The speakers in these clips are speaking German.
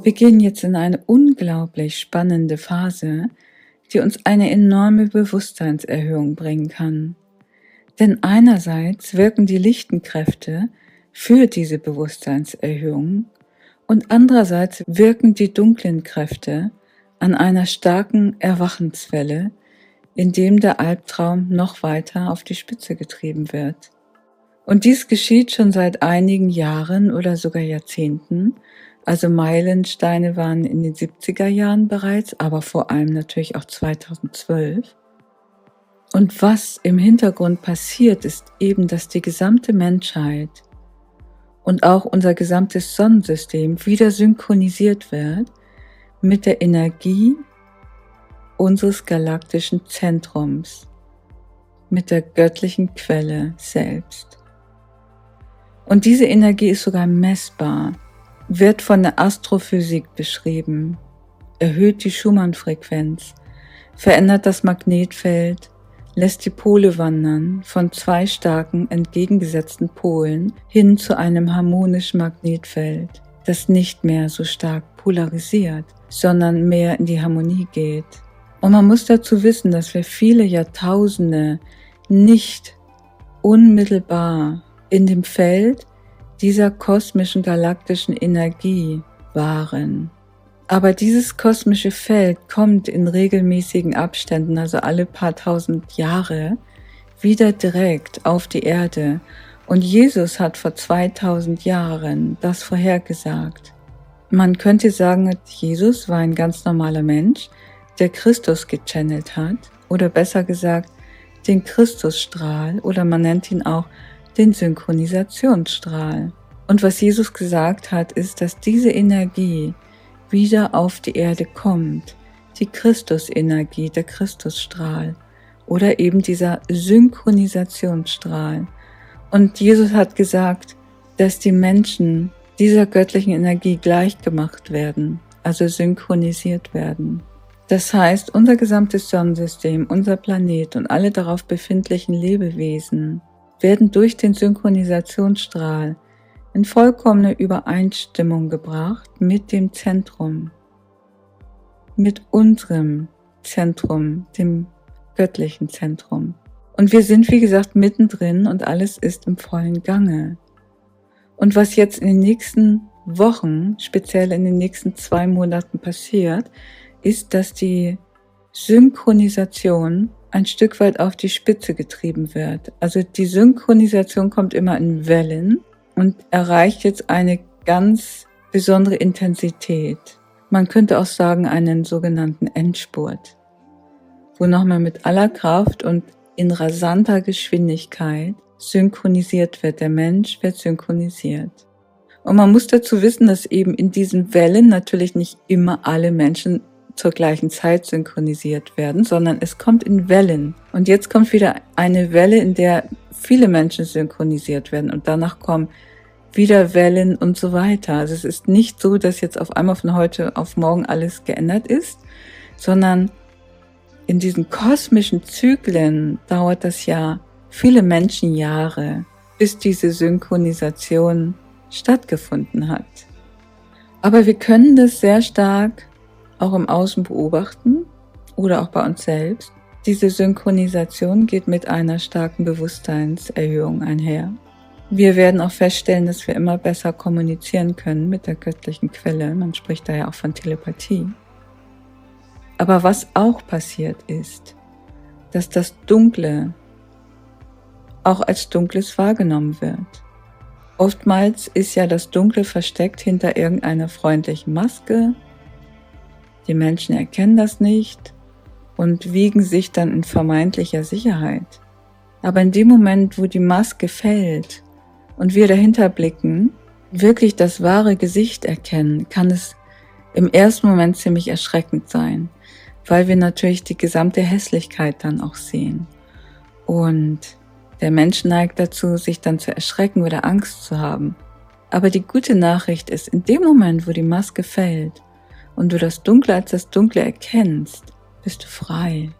Wir gehen jetzt in eine unglaublich spannende Phase, die uns eine enorme Bewusstseinserhöhung bringen kann. Denn einerseits wirken die lichten Kräfte für diese Bewusstseinserhöhung und andererseits wirken die dunklen Kräfte an einer starken Erwachenswelle, in dem der Albtraum noch weiter auf die Spitze getrieben wird. Und dies geschieht schon seit einigen Jahren oder sogar Jahrzehnten. Also Meilensteine waren in den 70er Jahren bereits, aber vor allem natürlich auch 2012. Und was im Hintergrund passiert, ist eben, dass die gesamte Menschheit und auch unser gesamtes Sonnensystem wieder synchronisiert wird mit der Energie unseres galaktischen Zentrums, mit der göttlichen Quelle selbst. Und diese Energie ist sogar messbar, wird von der Astrophysik beschrieben, erhöht die Schumann-Frequenz, verändert das Magnetfeld, lässt die Pole wandern von zwei starken entgegengesetzten Polen hin zu einem harmonischen Magnetfeld, das nicht mehr so stark polarisiert, sondern mehr in die Harmonie geht. Und man muss dazu wissen, dass wir viele Jahrtausende nicht unmittelbar in dem Feld dieser kosmischen galaktischen Energie waren. Aber dieses kosmische Feld kommt in regelmäßigen Abständen, also alle paar tausend Jahre, wieder direkt auf die Erde. Und Jesus hat vor 2000 Jahren das vorhergesagt. Man könnte sagen, Jesus war ein ganz normaler Mensch, der Christus gechannelt hat, oder besser gesagt, den Christusstrahl, oder man nennt ihn auch den Synchronisationsstrahl. Und was Jesus gesagt hat, ist, dass diese Energie wieder auf die Erde kommt, die Christusenergie, der Christusstrahl oder eben dieser Synchronisationsstrahl. Und Jesus hat gesagt, dass die Menschen dieser göttlichen Energie gleichgemacht werden, also synchronisiert werden. Das heißt, unser gesamtes Sonnensystem, unser Planet und alle darauf befindlichen Lebewesen werden durch den Synchronisationsstrahl in vollkommene Übereinstimmung gebracht mit dem Zentrum, mit unserem Zentrum, dem göttlichen Zentrum. Und wir sind, wie gesagt, mittendrin und alles ist im vollen Gange. Und was jetzt in den nächsten Wochen, speziell in den nächsten 2 Monaten passiert, ist, dass die Synchronisation ein Stück weit auf die Spitze getrieben wird. Also die Synchronisation kommt immer in Wellen und erreicht jetzt eine ganz besondere Intensität. Man könnte auch sagen, einen sogenannten Endspurt, wo nochmal mit aller Kraft und in rasanter Geschwindigkeit synchronisiert wird. Der Mensch wird synchronisiert. Und man muss dazu wissen, dass eben in diesen Wellen natürlich nicht immer alle Menschen zur gleichen Zeit synchronisiert werden, sondern es kommt in Wellen. Und jetzt kommt wieder eine Welle, in der viele Menschen synchronisiert werden und danach kommen wieder Wellen und so weiter. Also es ist nicht so, dass jetzt auf einmal von heute auf morgen alles geändert ist, sondern in diesen kosmischen Zyklen dauert das ja viele Menschenjahre, bis diese Synchronisation stattgefunden hat. Aber wir können das sehr stark auch im Außen beobachten oder auch bei uns selbst. Diese Synchronisation geht mit einer starken Bewusstseinserhöhung einher. Wir werden auch feststellen, dass wir immer besser kommunizieren können mit der göttlichen Quelle. Man spricht da ja auch von Telepathie. Aber was auch passiert ist, dass das Dunkle auch als Dunkles wahrgenommen wird. Oftmals ist ja das Dunkle versteckt hinter irgendeiner freundlichen Maske. Die Menschen erkennen das nicht und wiegen sich dann in vermeintlicher Sicherheit. Aber in dem Moment, wo die Maske fällt und wir dahinter blicken, wirklich das wahre Gesicht erkennen, kann es im ersten Moment ziemlich erschreckend sein, weil wir natürlich die gesamte Hässlichkeit dann auch sehen. Und der Mensch neigt dazu, sich dann zu erschrecken oder Angst zu haben. Aber die gute Nachricht ist, in dem Moment, wo die Maske fällt und du das Dunkle als das Dunkle erkennst, bist du frei.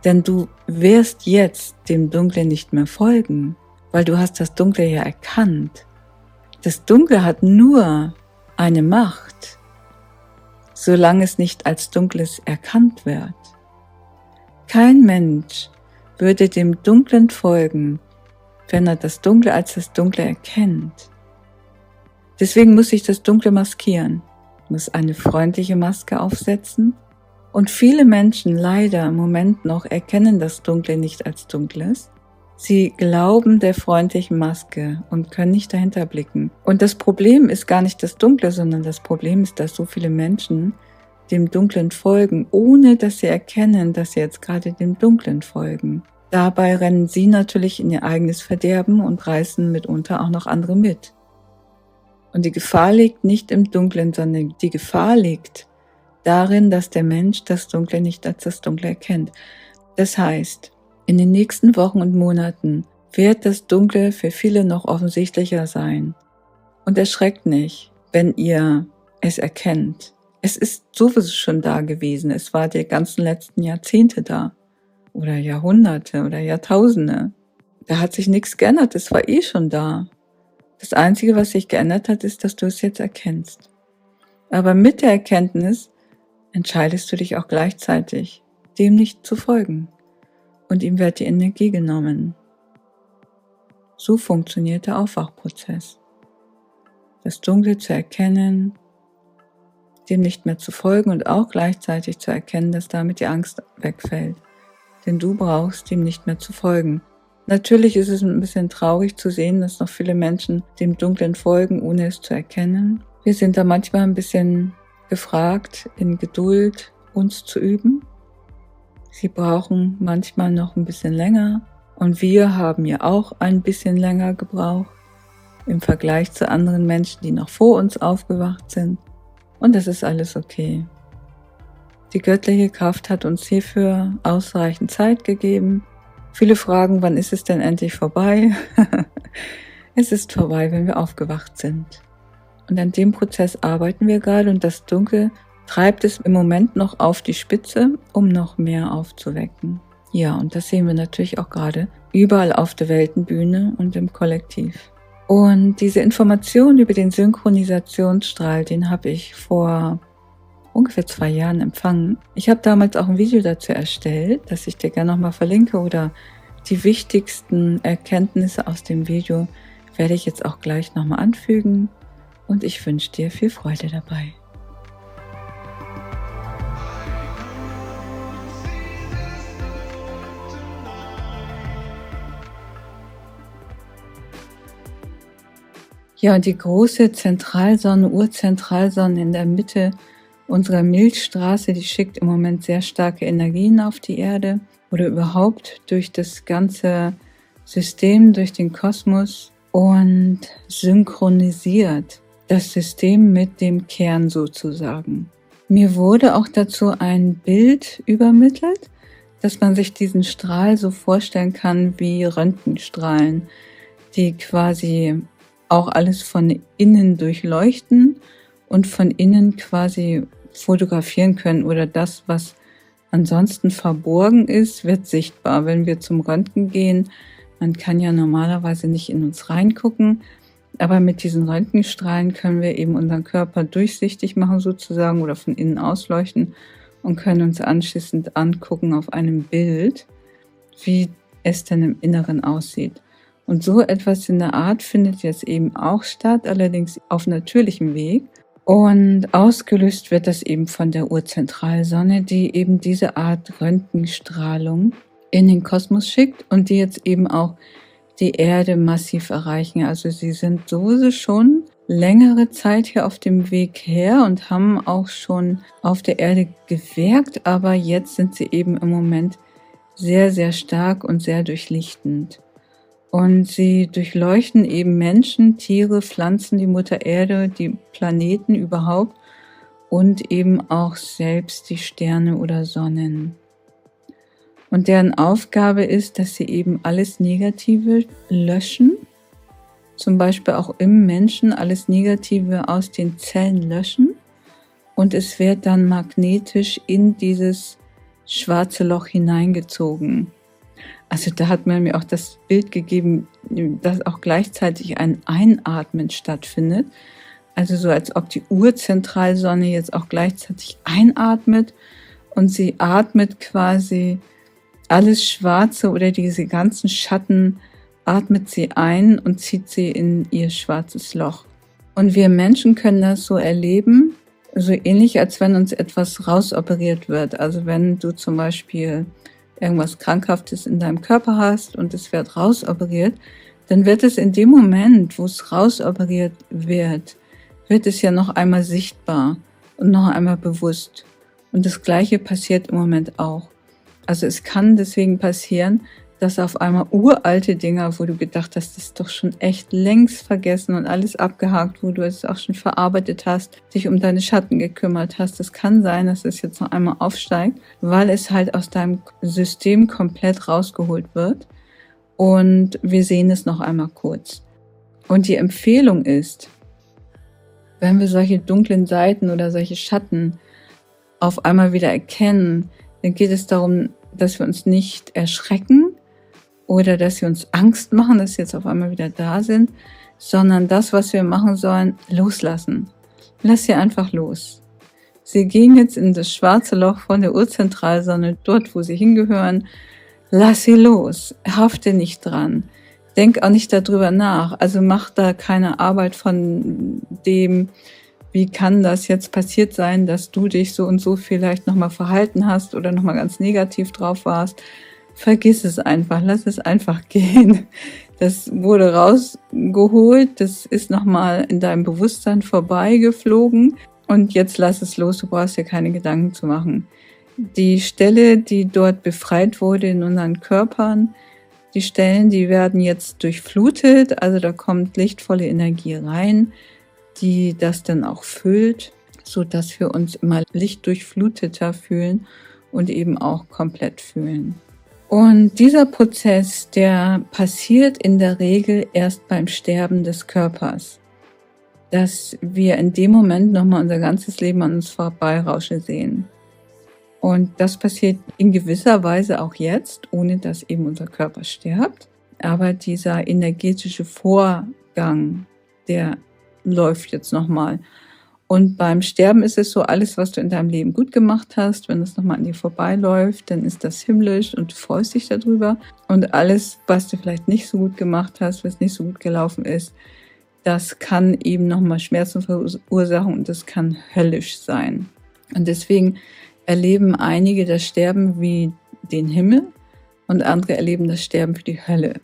Denn du wirst jetzt dem Dunklen nicht mehr folgen, weil du hast das Dunkle ja erkannt. Das Dunkle hat nur eine Macht, solange es nicht als Dunkles erkannt wird. Kein Mensch würde dem Dunklen folgen, wenn er das Dunkle als das Dunkle erkennt. Deswegen muss ich das Dunkle maskieren, muss eine freundliche Maske aufsetzen, und viele Menschen leider im Moment noch erkennen das Dunkle nicht als Dunkles. Sie glauben der freundlichen Maske und können nicht dahinter blicken. Und das Problem ist gar nicht das Dunkle, sondern das Problem ist, dass so viele Menschen dem Dunklen folgen, ohne dass sie erkennen, dass sie jetzt gerade dem Dunklen folgen. Dabei rennen sie natürlich in ihr eigenes Verderben und reißen mitunter auch noch andere mit. Und die Gefahr liegt nicht im Dunklen, sondern die Gefahr liegt darin, dass der Mensch das Dunkle nicht als das Dunkle erkennt. Das heißt, in den nächsten Wochen und Monaten wird das Dunkle für viele noch offensichtlicher sein. Und erschreckt nicht, wenn ihr es erkennt. Es ist sowieso schon da gewesen. Es war die ganzen letzten Jahrzehnte da. Oder Jahrhunderte oder Jahrtausende. Da hat sich nichts geändert. Es war schon da. Das Einzige, was sich geändert hat, ist, dass du es jetzt erkennst. Aber mit der Erkenntnis entscheidest du dich auch gleichzeitig, dem nicht zu folgen. Und ihm wird die Energie genommen. So funktioniert der Aufwachprozess. Das Dunkle zu erkennen, dem nicht mehr zu folgen und auch gleichzeitig zu erkennen, dass damit die Angst wegfällt. Denn du brauchst dem nicht mehr zu folgen. Natürlich ist es ein bisschen traurig zu sehen, dass noch viele Menschen dem Dunklen folgen, ohne es zu erkennen. Wir sind da manchmal ein bisschen gefragt, in Geduld uns zu üben. Sie brauchen manchmal noch ein bisschen länger und wir haben ja auch ein bisschen länger gebraucht im Vergleich zu anderen Menschen, die noch vor uns aufgewacht sind. Und das ist alles okay. Die göttliche Kraft hat uns hierfür ausreichend Zeit gegeben. Viele fragen, wann ist es denn endlich vorbei? Es ist vorbei, wenn wir aufgewacht sind. Und an dem Prozess arbeiten wir gerade und das Dunkel treibt es im Moment noch auf die Spitze, um noch mehr aufzuwecken. Ja, und das sehen wir natürlich auch gerade überall auf der Weltenbühne und im Kollektiv. Und diese Information über den Synchronisationsstrahl, den habe ich vor ungefähr 2 Jahren empfangen. Ich habe damals auch ein Video dazu erstellt, das ich dir gerne nochmal verlinke, oder die wichtigsten Erkenntnisse aus dem Video werde ich jetzt auch gleich nochmal anfügen und ich wünsche dir viel Freude dabei. Ja, und die große Zentralsonne, Urzentralsonne in der Mitte unserer Milchstraße, die schickt im Moment sehr starke Energien auf die Erde oder überhaupt durch das ganze System, durch den Kosmos und synchronisiert das System mit dem Kern sozusagen. Mir wurde auch dazu ein Bild übermittelt, dass man sich diesen Strahl so vorstellen kann wie Röntgenstrahlen, die quasi auch alles von innen durchleuchten und von innen quasi fotografieren können oder das, was ansonsten verborgen ist, wird sichtbar. Wenn wir zum Röntgen gehen, man kann ja normalerweise nicht in uns reingucken, aber mit diesen Röntgenstrahlen können wir eben unseren Körper durchsichtig machen sozusagen oder von innen ausleuchten und können uns anschließend angucken auf einem Bild, wie es denn im Inneren aussieht. Und so etwas in der Art findet jetzt eben auch statt, allerdings auf natürlichem Weg. Und ausgelöst wird das eben von der Urzentralsonne, die eben diese Art Röntgenstrahlung in den Kosmos schickt und die jetzt eben auch die Erde massiv erreichen. Also sie sind sowieso schon längere Zeit hier auf dem Weg her und haben auch schon auf der Erde gewirkt, aber jetzt sind sie eben im Moment sehr, sehr stark und sehr durchlichtend. Und sie durchleuchten eben Menschen, Tiere, Pflanzen, die Mutter Erde, die Planeten überhaupt und eben auch selbst die Sterne oder Sonnen. Und deren Aufgabe ist, dass sie eben alles Negative löschen, zum Beispiel auch im Menschen alles Negative aus den Zellen löschen und es wird dann magnetisch in dieses schwarze Loch hineingezogen. Also da hat man mir auch das Bild gegeben, dass auch gleichzeitig ein Einatmen stattfindet. Also so, als ob die Urzentralsonne jetzt auch gleichzeitig einatmet und sie atmet quasi alles Schwarze oder diese ganzen Schatten, atmet sie ein und zieht sie in ihr schwarzes Loch. Und wir Menschen können das so erleben, so ähnlich, als wenn uns etwas rausoperiert wird. Also wenn du zum Beispiel irgendwas Krankhaftes in deinem Körper hast und es wird rausoperiert, dann wird es in dem Moment, wo es rausoperiert wird es ja noch einmal sichtbar und noch einmal bewusst. Und das Gleiche passiert im Moment auch. Also es kann deswegen passieren, dass auf einmal uralte Dinger, wo du gedacht hast, das ist doch schon echt längst vergessen und alles abgehakt, wo du es auch schon verarbeitet hast, dich um deine Schatten gekümmert hast. Es kann sein, dass es jetzt noch einmal aufsteigt, weil es halt aus deinem System komplett rausgeholt wird. Und wir sehen es noch einmal kurz. Und die Empfehlung ist, wenn wir solche dunklen Seiten oder solche Schatten auf einmal wieder erkennen, dann geht es darum, dass wir uns nicht erschrecken oder dass wir uns Angst machen, dass sie jetzt auf einmal wieder da sind, sondern das, was wir machen sollen, loslassen. Lass sie einfach los. Sie gehen jetzt in das schwarze Loch von der Urzentralsonne, dort, wo sie hingehören. Lass sie los. Hafte nicht dran. Denk auch nicht darüber nach. Also mach da keine Arbeit von dem, wie kann das jetzt passiert sein, dass du dich so und so vielleicht nochmal verhalten hast oder nochmal ganz negativ drauf warst. Vergiss es einfach, lass es einfach gehen. Das wurde rausgeholt, das ist nochmal in deinem Bewusstsein vorbeigeflogen und jetzt lass es los, du brauchst dir keine Gedanken zu machen. Die Stelle, die dort befreit wurde in unseren Körpern, die Stellen, die werden jetzt durchflutet, also da kommt lichtvolle Energie rein, die das dann auch füllt, so dass wir uns immer lichtdurchfluteter fühlen und eben auch komplett fühlen. Und dieser Prozess, der passiert in der Regel erst beim Sterben des Körpers, dass wir in dem Moment nochmal unser ganzes Leben an uns vorbeirauschen sehen. Und das passiert in gewisser Weise auch jetzt, ohne dass eben unser Körper stirbt. Aber dieser energetische Vorgang, der läuft jetzt nochmal. Und beim Sterben ist es so, alles, was du in deinem Leben gut gemacht hast, wenn es nochmal an dir vorbeiläuft, dann ist das himmlisch und du freust dich darüber. Und alles, was du vielleicht nicht so gut gemacht hast, was nicht so gut gelaufen ist, das kann eben nochmal Schmerzen verursachen und das kann höllisch sein. Und deswegen erleben einige das Sterben wie den Himmel und andere erleben das Sterben wie die Hölle.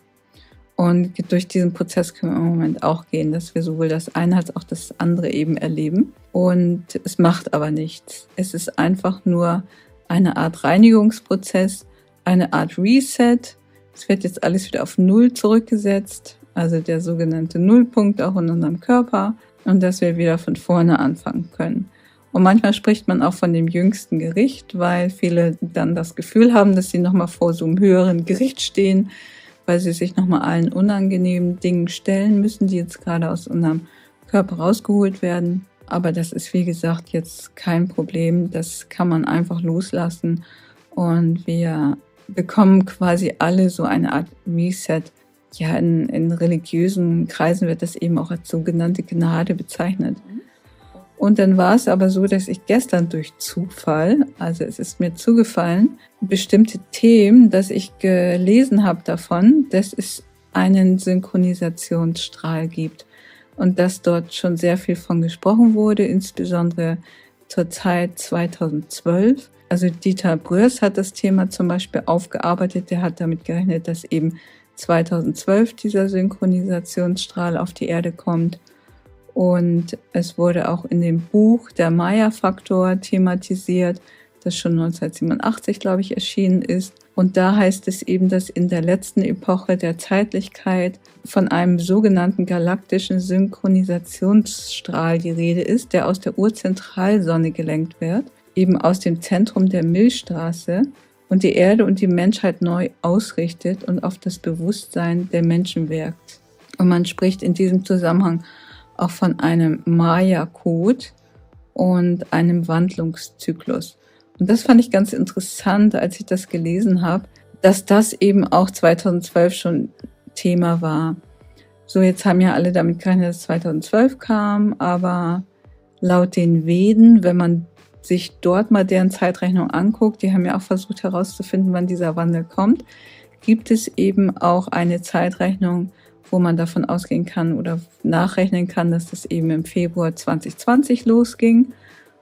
Und durch diesen Prozess können wir im Moment auch gehen, dass wir sowohl das eine als auch das andere eben erleben. Und es macht aber nichts. Es ist einfach nur eine Art Reinigungsprozess, eine Art Reset. Es wird jetzt alles wieder auf Null zurückgesetzt, also der sogenannte Nullpunkt auch in unserem Körper, und dass wir wieder von vorne anfangen können. Und manchmal spricht man auch von dem jüngsten Gericht, weil viele dann das Gefühl haben, dass sie nochmal vor so einem höheren Gericht stehen, weil sie sich nochmal allen unangenehmen Dingen stellen müssen, die jetzt gerade aus unserem Körper rausgeholt werden. Aber das ist, wie gesagt, jetzt kein Problem. Das kann man einfach loslassen. Und wir bekommen quasi alle so eine Art Reset. Ja, in religiösen Kreisen wird das eben auch als sogenannte Gnade bezeichnet. Und dann war es aber so, dass ich gestern durch Zufall, also es ist mir zugefallen, bestimmte Themen, dass ich gelesen habe davon, dass es einen Synchronisationsstrahl gibt und dass dort schon sehr viel von gesprochen wurde, insbesondere zur Zeit 2012. Also Dieter Bröers hat das Thema zum Beispiel aufgearbeitet, der hat damit gerechnet, dass eben 2012 dieser Synchronisationsstrahl auf die Erde kommt. Und es wurde auch in dem Buch Der Maya-Faktor thematisiert, das schon 1987, glaube ich, erschienen ist. Und da heißt es eben, dass in der letzten Epoche der Zeitlichkeit von einem sogenannten galaktischen Synchronisationsstrahl die Rede ist, der aus der Urzentralsonne gelenkt wird, eben aus dem Zentrum der Milchstraße und die Erde und die Menschheit neu ausrichtet und auf das Bewusstsein der Menschen wirkt. Und man spricht in diesem Zusammenhang auch von einem Maya-Code und einem Wandlungszyklus. Und das fand ich ganz interessant, als ich das gelesen habe, dass das eben auch 2012 schon Thema war. So, jetzt haben ja alle damit gerechnet, dass 2012 kam, aber laut den Veden, wenn man sich dort mal deren Zeitrechnung anguckt, die haben ja auch versucht herauszufinden, wann dieser Wandel kommt, gibt es eben auch eine Zeitrechnung, wo man davon ausgehen kann oder nachrechnen kann, dass das eben im Februar 2020 losging.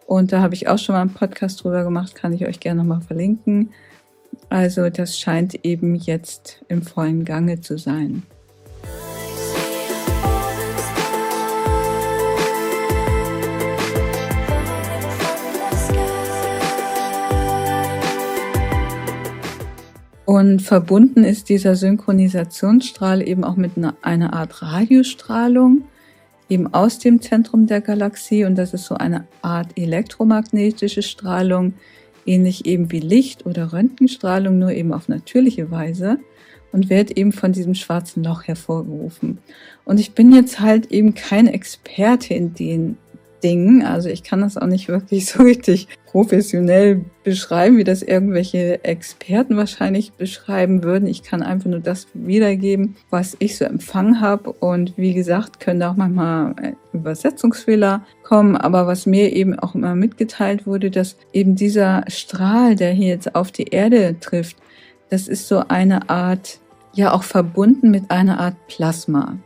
Und da habe ich auch schon mal einen Podcast drüber gemacht, kann ich euch gerne nochmal verlinken. Also das scheint eben jetzt im vollen Gange zu sein. Und verbunden ist dieser Synchronisationsstrahl eben auch mit einer Art Radiostrahlung, eben aus dem Zentrum der Galaxie. Und das ist so eine Art elektromagnetische Strahlung, ähnlich eben wie Licht- oder Röntgenstrahlung, nur eben auf natürliche Weise und wird eben von diesem schwarzen Loch hervorgerufen. Und ich bin jetzt halt eben kein Experte in den Dingen, also ich kann das auch nicht wirklich so richtig professionell beschreiben, wie das irgendwelche Experten wahrscheinlich beschreiben würden. Ich kann einfach nur das wiedergeben, was ich so empfangen habe. Und wie gesagt, können da auch manchmal Übersetzungsfehler kommen. Aber was mir eben auch immer mitgeteilt wurde, dass eben dieser Strahl, der hier jetzt auf die Erde trifft, das ist so eine Art, ja auch verbunden mit einer Art Plasma.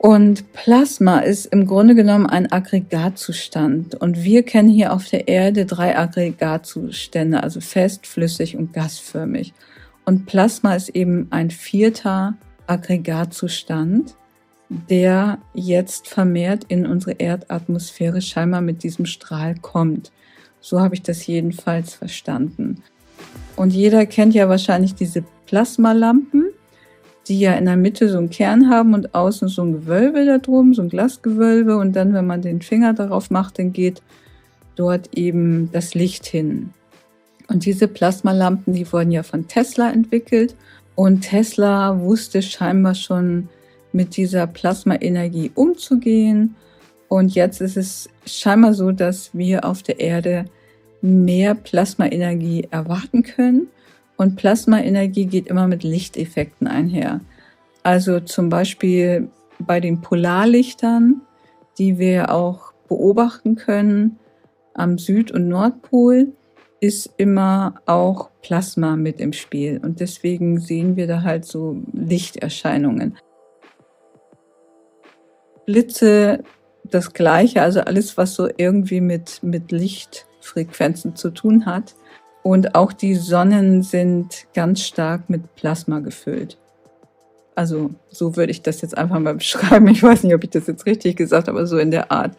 Und Plasma ist im Grunde genommen ein Aggregatzustand. Und wir kennen hier auf der Erde 3 Aggregatzustände, also fest, flüssig und gasförmig. Und Plasma ist eben ein 4. Aggregatzustand, der jetzt vermehrt in unsere Erdatmosphäre scheinbar mit diesem Strahl kommt. So habe ich das jedenfalls verstanden. Und jeder kennt ja wahrscheinlich diese Plasmalampen, die ja in der Mitte so einen Kern haben und außen so ein Gewölbe da drum, so ein Glasgewölbe. Und dann, wenn man den Finger darauf macht, dann geht dort eben das Licht hin. Und diese Plasmalampen, die wurden ja von Tesla entwickelt. Und Tesla wusste scheinbar schon mit dieser Plasmaenergie umzugehen. Und jetzt ist es scheinbar so, dass wir auf der Erde mehr Plasmaenergie erwarten können. Und Plasmaenergie geht immer mit Lichteffekten einher. Also zum Beispiel bei den Polarlichtern, die wir auch beobachten können am Süd- und Nordpol, ist immer auch Plasma mit im Spiel. Und deswegen sehen wir da halt so Lichterscheinungen. Blitze, das Gleiche, also alles, was so irgendwie mit Lichtfrequenzen zu tun hat. Und auch die Sonnen sind ganz stark mit Plasma gefüllt. Also so würde ich das jetzt einfach mal beschreiben. Ich weiß nicht, ob ich das jetzt richtig gesagt habe, aber so in der Art.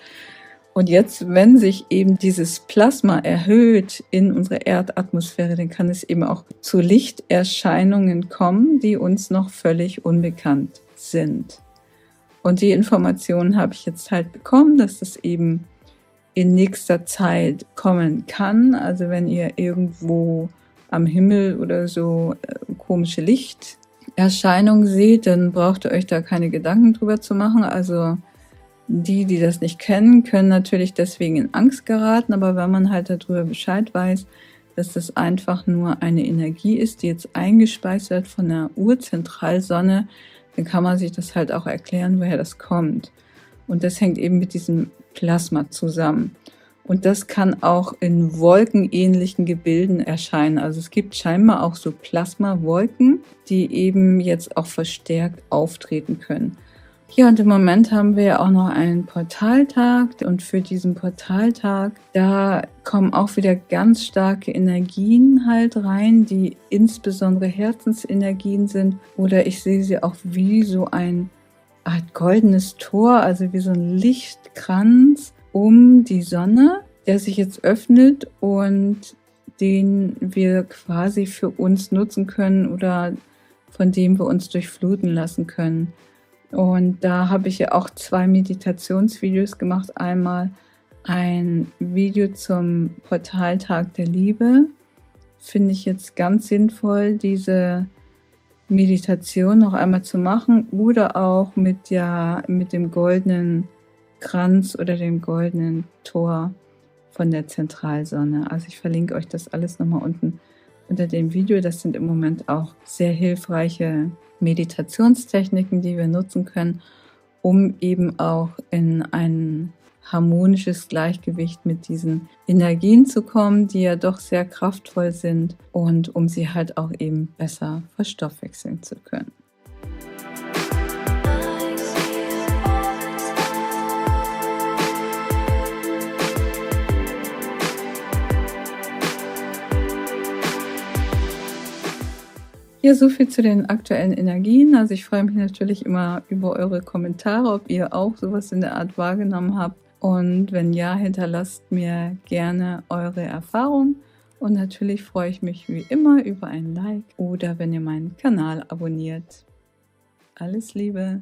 Und jetzt, wenn sich eben dieses Plasma erhöht in unserer Erdatmosphäre, dann kann es eben auch zu Lichterscheinungen kommen, die uns noch völlig unbekannt sind. Und die Informationen habe ich jetzt halt bekommen, dass das eben in nächster Zeit kommen kann. Also wenn ihr irgendwo am Himmel oder so komische Lichterscheinungen seht, dann braucht ihr euch da keine Gedanken drüber zu machen. Also die das nicht kennen, können natürlich deswegen in Angst geraten. Aber wenn man halt darüber Bescheid weiß, dass das einfach nur eine Energie ist, die jetzt eingespeist wird von der Urzentralsonne, dann kann man sich das halt auch erklären, woher das kommt. Und das hängt eben mit diesem Plasma zusammen. Und das kann auch in wolkenähnlichen Gebilden erscheinen. Also es gibt scheinbar auch so Plasmawolken, die eben jetzt auch verstärkt auftreten können. Ja, und im Moment haben wir ja auch noch einen Portaltag. Und für diesen Portaltag, da kommen auch wieder ganz starke Energien halt rein, die insbesondere Herzensenergien sind. Oder ich sehe sie auch wie so ein Art goldenes Tor, also wie so ein Lichtkranz um die Sonne, der sich jetzt öffnet und den wir quasi für uns nutzen können oder von dem wir uns durchfluten lassen können. Und da habe ich ja auch 2 Meditationsvideos gemacht. Einmal ein Video zum Portaltag der Liebe. Finde ich jetzt ganz sinnvoll, diese Meditation noch einmal zu machen oder auch mit dem goldenen Kranz oder dem goldenen Tor von der Zentralsonne. Also ich verlinke euch das alles nochmal unten unter dem Video. Das sind im Moment auch sehr hilfreiche Meditationstechniken, die wir nutzen können, um eben auch in ein harmonisches Gleichgewicht mit diesen Energien zu kommen, die ja doch sehr kraftvoll sind, und um sie halt auch eben besser verstoffwechseln zu können. Ja, so viel zu den aktuellen Energien. Also ich freue mich natürlich immer über eure Kommentare, ob ihr auch sowas in der Art wahrgenommen habt. Und wenn ja, hinterlasst mir gerne eure Erfahrung. Und natürlich freue ich mich wie immer über ein Like oder wenn ihr meinen Kanal abonniert. Alles Liebe!